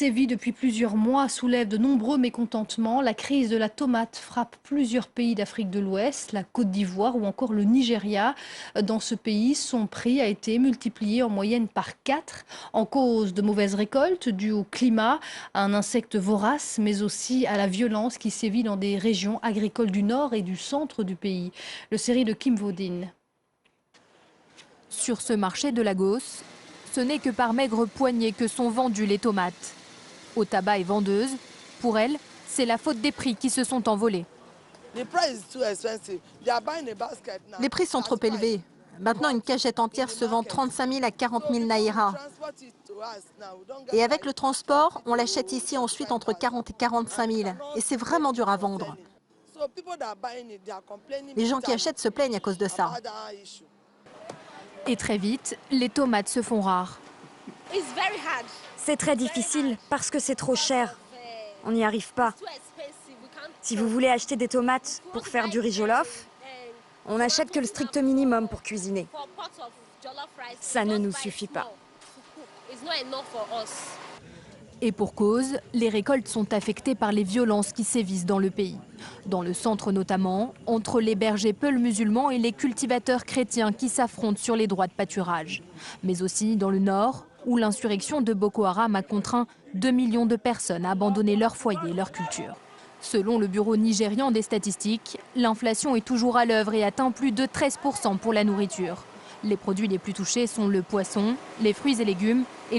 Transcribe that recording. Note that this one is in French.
sévit depuis plusieurs mois soulève de nombreux mécontentements. La crise de la tomate frappe plusieurs pays d'Afrique de l'Ouest, la Côte d'Ivoire ou encore le Nigeria. Dans ce pays, son prix a été multiplié en moyenne par 4 en cause de mauvaises récoltes dues au climat, à un insecte vorace, mais aussi à la violence qui sévit dans des régions agricoles du nord et du centre du pays. Le série de Kim Vaudin. Sur ce marché de Lagos, ce n'est que par maigre poignée que sont vendues les tomates. Au tabac et vendeuse, pour elle, c'est la faute des prix qui se sont envolés. Les prix sont trop élevés. Maintenant, une cachette entière se vend 35 000 à 40 000 naira. Et avec le transport, on l'achète ici ensuite entre 40 et 45 000. Et c'est vraiment dur à vendre. Les gens qui achètent se plaignent à cause de ça. Et très vite, les tomates se font rares. C'est très difficile parce que c'est trop cher. On n'y arrive pas. Si vous voulez acheter des tomates pour faire du riz jollof, on n'achète que le strict minimum pour cuisiner. Ça ne nous suffit pas. Et pour cause, les récoltes sont affectées par les violences qui sévissent dans le pays. Dans le centre notamment, entre les bergers peuls musulmans et les cultivateurs chrétiens qui s'affrontent sur les droits de pâturage. Mais aussi dans le nord, où l'insurrection de Boko Haram a contraint 2 millions de personnes à abandonner leur foyer et leur culture. Selon le Bureau nigérian des statistiques, l'inflation est toujours à l'œuvre et atteint plus de 13% pour la nourriture. Les produits les plus touchés sont le poisson, les fruits et légumes et les